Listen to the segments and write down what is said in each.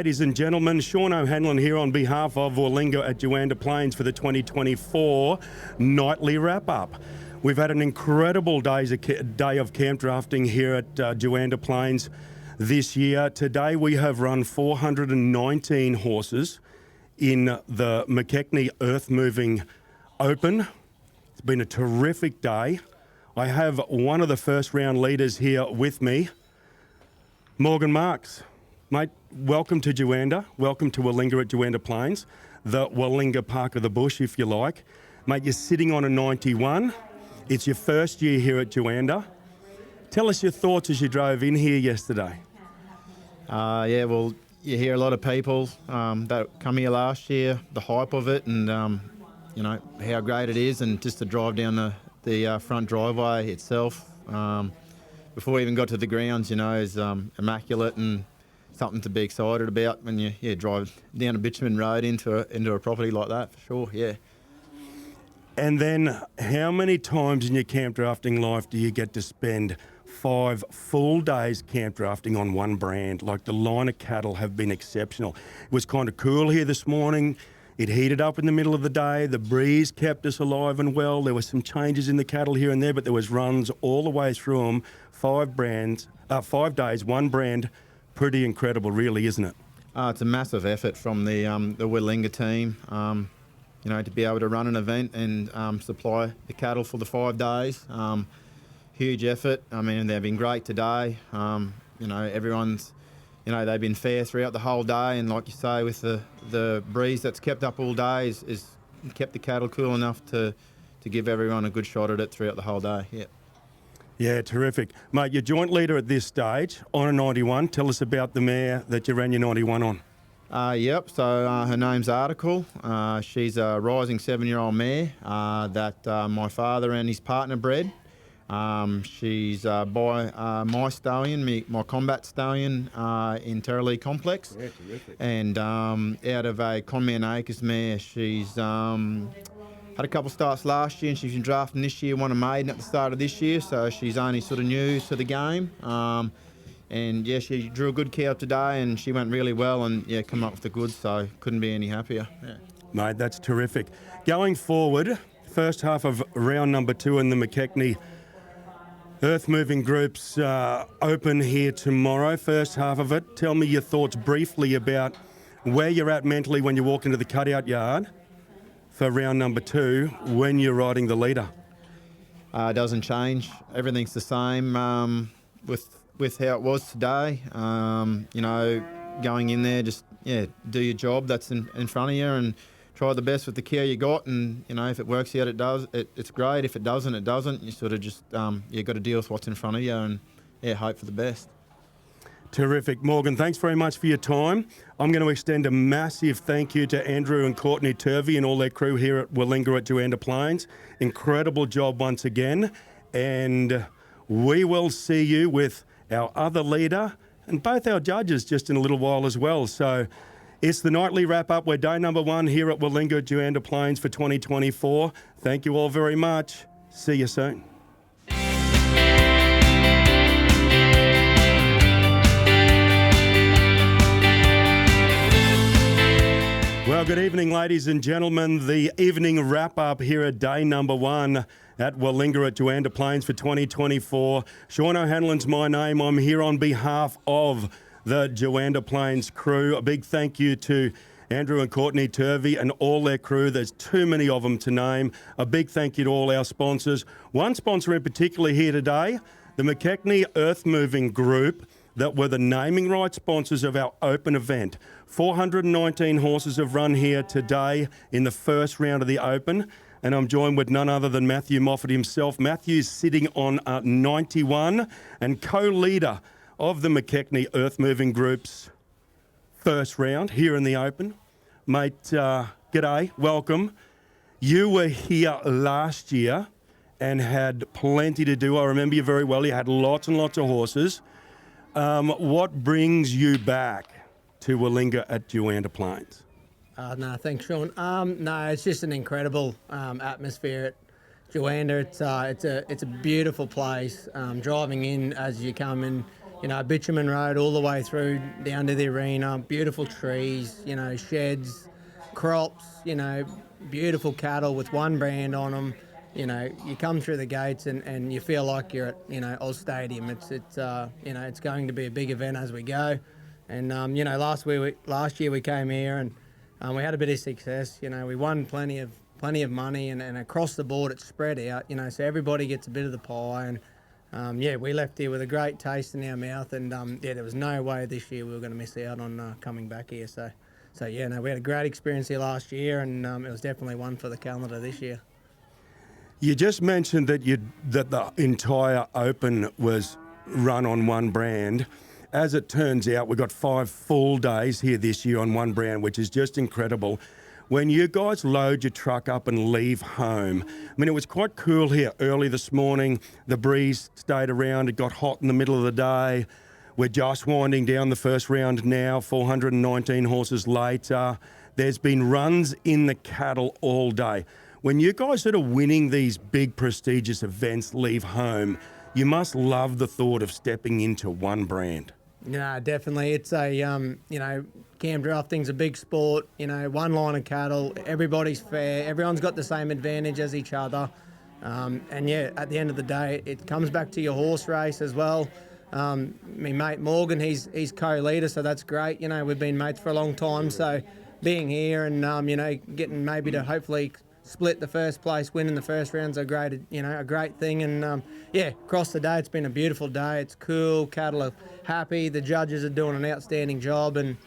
ladies and gentlemen. Sean O'Hanlon here on behalf of Willinga at Juandah Plains for the 2024 nightly wrap-up. We've had an incredible day of camp drafting here at Juandah Plains this year. Today we have run 419 horses in the McKechnie Earthmoving Open. It's been a terrific day. I have one of the first round leaders here with me, Morgan Marks. Mate, welcome to Juandah. Welcome to Willinga at Juandah Plains, the Willinga Park of the Bush, if you like. Mate, you're sitting on a 91. It's your first year here at Juandah. Tell us your thoughts as you drove in here yesterday. Yeah, well, you hear a lot of people that come here last year, the hype of it, and you know how great it is, and just to drive down the front driveway itself before we even got to the grounds, you know, is immaculate and something to be excited about when you drive down a bitumen road into a property like that, for sure. Yeah. And then, how many times in your camp drafting life do you get to spend 5 full days camp drafting on one brand? Like, the line of cattle have been exceptional. It was kind of cool here this morning. It heated up in the middle of the day. The breeze kept us alive and well. There were some changes in the cattle here and there, but there was runs all the way through them. 5 days, one brand. Pretty incredible, really, isn't it? It's a massive effort from the Willinga team. You know, to be able to run an event and supply the cattle for the 5 days. Huge effort. I mean, they've been great today. You know, everyone's, you know, they've been fair throughout the whole day. And like you say, with the breeze that's kept up all day is kept the cattle cool enough to give everyone a good shot at it throughout the whole day. Yeah. Yeah, terrific. Mate, you're joint leader at this stage on a 91. Tell us about the mare that you ran your 91 on. Yep, so her name's Article. She's a rising 7-year-old mare that my father and his partner bred. She's by my stallion, my combat stallion in Terralee Complex. Yeah, terrific. And out of a Conman Acres mare, she's had a couple starts last year, and she's been drafting this year, won a maiden at the start of this year, so she's only sort of new to the game. And yeah, she drew a good cow today, and she went really well, and yeah, come up with the goods, so couldn't be any happier. Yeah. Mate, that's terrific. Going forward, first half of round number 2 in the McKechnie Earthmoving Group's Open here tomorrow, first half of it. Tell me your thoughts briefly about where you're at mentally when you walk into the cutout yard for round number 2 when you're riding the leader. It doesn't change. Everything's the same with how it was today. You know, going in there, just do your job that's in front of you and try the best with the care you got. And you know, if it works out, it's great. If it doesn't, it doesn't. You sort of just you got to deal with what's in front of you and hope for the best. Terrific. Morgan, thanks very much for your time. I'm going to extend a massive thank you to Andrew and Courtney Turvey and all their crew here at Willinga at Juandah Plains. Incredible job once again. And we will see you with our other leader and both our judges just in a little while as well. So it's the nightly wrap-up. We're day number 1 here at Willinga at Juandah Plains for 2024. Thank you all very much. See you soon. Well, good evening, ladies and gentlemen. The evening wrap-up here at day number 1 at Willinga at Juandah Plains for 2024. Sean O'Hanlon's my name. I'm here on behalf of the Juandah Plains crew. A big thank you to Andrew and Courtney Turvey and all their crew. There's too many of them to name. A big thank you to all our sponsors. One sponsor in particular here today, the McKechnie Earthmoving Group, that were the naming rights sponsors of our open event. 419 horses have run here today in the first round of the Open, and I'm joined with none other than Matthew Moffatt himself. Matthew's sitting on 91 and co-leader of the McKechnie Earthmoving Group's first round here in the Open. Mate, g'day, welcome. You were here last year and had plenty to do. I remember you very well. You had lots and lots of horses. What brings you back to Willinga at Juandah Plains? No, thanks, Sean. No, it's just an incredible atmosphere at Juandah. It's a beautiful place. Driving in as you come in bitumen road all the way through down to the arena, beautiful trees, sheds, crops, beautiful cattle with one brand on them. You come through the gates and you feel like you're at, Oz Stadium. It's going to be a big event as we go. And, last year we came here and we had a bit of success. We won plenty of money and across the board it's spread out, so everybody gets a bit of the pie. And, we left here with a great taste in our mouth. And, there was no way this year we were going to miss out on coming back here. So we had a great experience here last year and it was definitely one for the calendar this year. You just mentioned that the entire Open was run on one brand. As it turns out, we've got 5 full days here this year on one brand, which is just incredible. When you guys load your truck up and leave home, it was quite cool here early this morning. The breeze stayed around. It got hot in the middle of the day. We're just winding down the first round now, 419 horses later. There's been runs in the cattle all day. When you guys that are winning these big prestigious events leave home, you must love the thought of stepping into one brand. Yeah, definitely. It's cam drafting's a big sport. One line of cattle, everybody's fair, everyone's got the same advantage as each other. At the end of the day, it comes back to your horse race as well. My mate Morgan, he's co-leader, so that's great. We've been mates for a long time, so being here and getting maybe to hopefully split the first place, winning the first round's a great thing. And across the day, it's been a beautiful day. It's cool. Cattle are happy. The judges are doing an outstanding job. And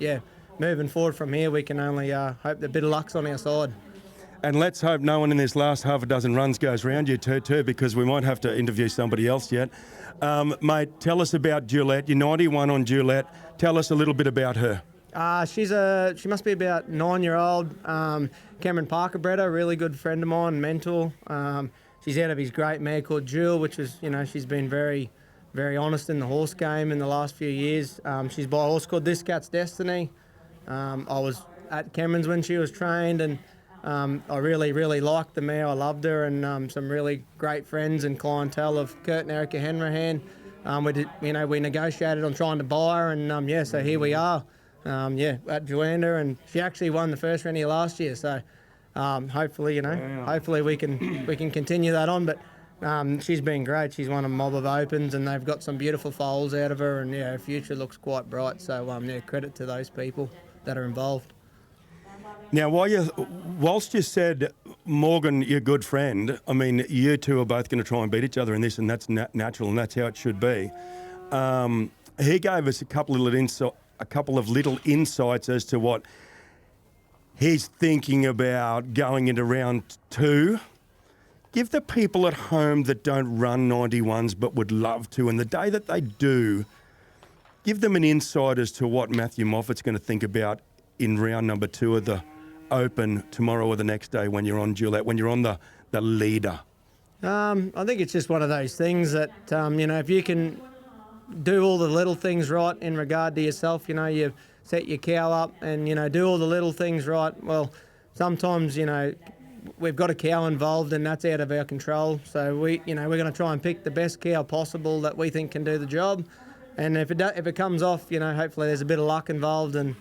moving forward from here, we can only hope that a bit of luck's on our side. And let's hope no one in this last half a dozen runs goes round you too, because we might have to interview somebody else yet. Mate, tell us about Juliet. You're 91 on Juliet. Tell us a little bit about her. She must be about 9-year-old. Cameron Parker bred her, a really good friend of mine, mentor. She's out of his great mare called Jewel, which is, she's been very, very honest in the horse game in the last few years. She's by a horse called This Cat's Destiny. I was at Cameron's when she was trained, and I really, really liked the mare. I loved her, and some really great friends and clientele of Kurt and Erica Hanrahan. We negotiated on trying to buy her, and so here we are. At Juandah, and she actually won the first round here last year. So hopefully, hopefully we can continue that on. But she's been great. She's won a mob of Opens, and they've got some beautiful foals out of her, and her future looks quite bright. So credit to those people that are involved. Now, whilst you said Morgan, your good friend, you two are both going to try and beat each other in this, and that's natural, and that's how it should be. He gave us a couple of little insights as to what he's thinking about going into round 2. Give the people at home that don't run 91s but would love to, and the day that they do, give them an insight as to what Matthew Moffatt's going to think about in round number 2 of the Open tomorrow or the next day when you're on Juliet, when you're on the leader. I think it's just one of those things that, if you can do all the little things right in regard to yourself, you set your cow up and, do all the little things right. Well, sometimes, we've got a cow involved and that's out of our control. So we're going to try and pick the best cow possible that we think can do the job. And if it comes off, hopefully there's a bit of luck involved, and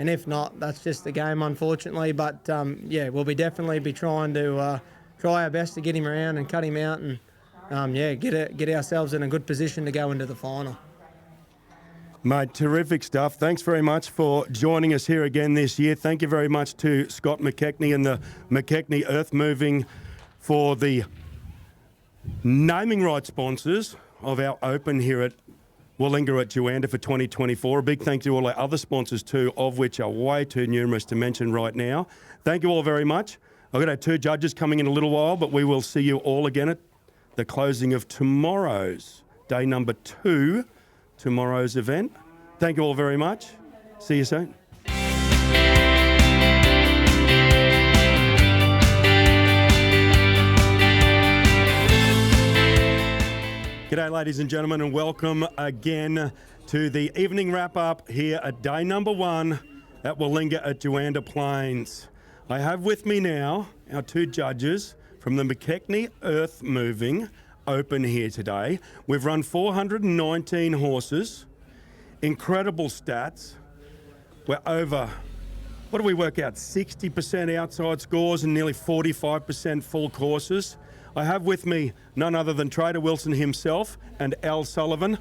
if not, that's just the game, unfortunately. But we'll definitely be trying to try our best to get him around and cut him out, and get ourselves in a good position to go into the final. Mate, terrific stuff. Thanks very much for joining us here again this year. Thank you very much to Scott McKechnie and the McKechnie Earthmoving for the naming rights sponsors of our Open here at Willinga at Juandah for 2024. A big thank you to all our other sponsors too, of which are way too numerous to mention right now. Thank you all very much. I've got our 2 judges coming in a little while, but we will see you all again at the closing of tomorrow's day number 2, tomorrow's event. Thank you all very much. See you soon. G'day ladies and gentlemen, and welcome again to the evening wrap-up here at day number 1 at Willinga at Juandah Plains. I have with me now our 2 judges from the McKechnie Earthmoving Open here today. We've run 419 horses incredible stats. We're over, what do we work out, 60% outside scores and nearly 45% full courses. I have with me none other than Trader Wilson himself and Al Sullivan.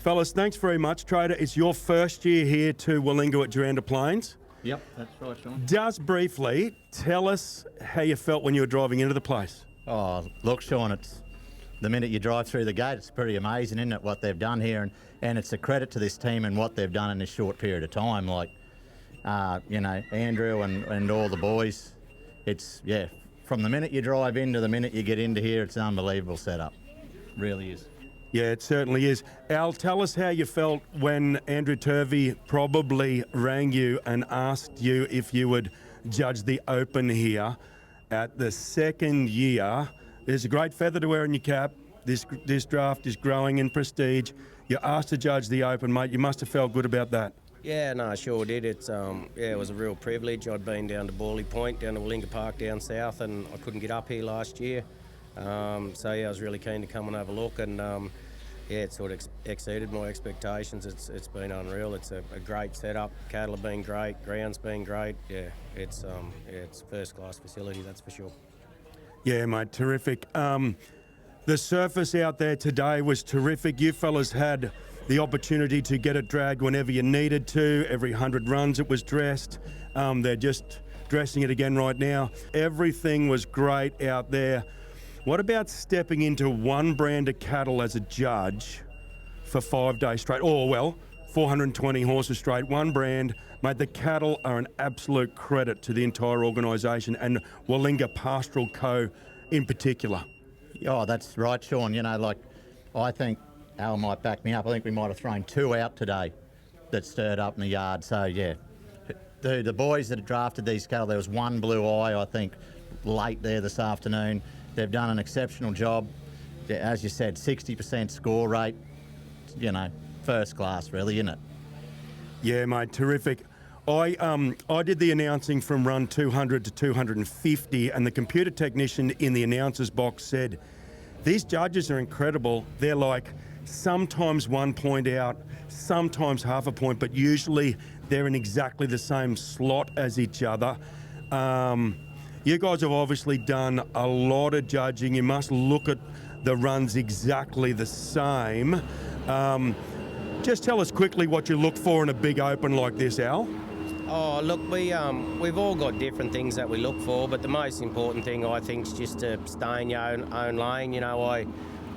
Fellas, thanks very much. Trader, it's your first year here to Willinga at Juandah Plains. Yep, that's right, Sean. Just briefly, tell us how you felt when you were driving into the place. Oh, look, Sean, it's the minute you drive through the gate, it's pretty amazing, isn't it, what they've done here? And it's a credit to this team and what they've done in this short period of time. Like, you know, Andrew and all the boys, it's, yeah, from the minute you drive in to the minute you get into here, it's an unbelievable setup. Really is. Yeah, it certainly is. Al, tell us how you felt when Andrew Turvey probably rang you and asked you if you would judge the Open here at the second year. There's a great feather to wear in your cap. This draft is growing in prestige. You're asked to judge the Open, mate. You must have felt good about that. Yeah, no, I sure did. It's it was a real privilege. I'd been down to Borley Point, down to Willinga Park down south, and I couldn't get up here last year. So yeah, I was really keen to come and have a look, and yeah, it sort of exceeded my expectations. It's been unreal. It's a great setup. Cattle have been great. Ground's been great. Yeah, it's first class facility, that's for sure. Yeah, mate, terrific. The surface out there today was terrific. You fellas had the opportunity to get it dragged whenever you needed to. Every 100 runs it was dressed. They're just dressing it again right now. Everything was great out there. What about stepping into one brand of cattle as a judge for 5 days straight? Oh, well, 420 horses straight, one brand. Mate, the cattle are an absolute credit to the entire organisation and Willinga Pastoral Co. in particular. Oh, that's right, Sean. You know, like, I think Al might back me up. I think we might have thrown 2 out today that stirred up in the yard. So, yeah, the boys that have drafted these cattle, there was one blue eye, I think, late there this afternoon. They've done an exceptional job. As you said, 60% score rate, you know, first class, really, isn't it? Yeah, mate, terrific. I did the announcing from run 200 to 250, and the computer technician in the announcer's box said, these judges are incredible. They're like sometimes 1 point out, sometimes half a point, but usually they're in exactly the same slot as each other. You guys have obviously done a lot of judging. You must look at the runs exactly the same. Just tell us quickly what you look for in a big Open like this, Al. Oh, look, we've all got different things that we look for, but the most important thing, I think, is just to stay in your own lane. You know,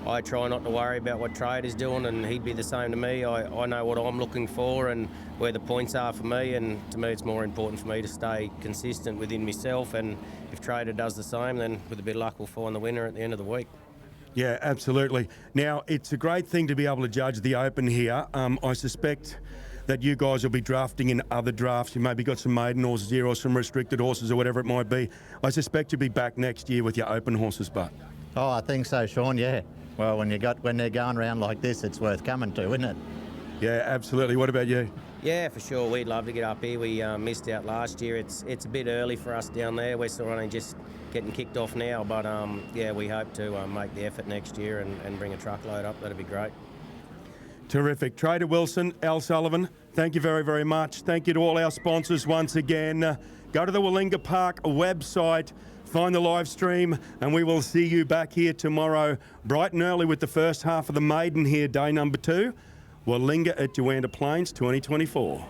I try not to worry about what Trader's doing, and he'd be the same to me. I know what I'm looking for and where the points are for me, and to me it's more important for me to stay consistent within myself, and if Trader does the same, then with a bit of luck we'll find the winner at the end of the week. Yeah, absolutely. Now, it's a great thing to be able to judge the Open here. I suspect that you guys will be drafting in other drafts. You maybe got some maiden horses here or some restricted horses or whatever it might be. I suspect you'll be back next year with your Open horses, but. Oh, I think so, Sean, yeah. Well, when they're going around like this, it's worth coming to, isn't it? Yeah, absolutely. What about you? Yeah, for sure. We'd love to get up here. We missed out last year. It's a bit early for us down there. We're sort of just getting kicked off now, but yeah, we hope to make the effort next year and bring a truckload up. That'd be great. Terrific. Trader Wilson, Al Sullivan, thank you very, very much. Thank you to all our sponsors once again. Go to the Willinga Park website, find the live stream, and we will see you back here tomorrow bright and early with the first half of the maiden here, day number 2. Willinga at Juandah Plains 2024.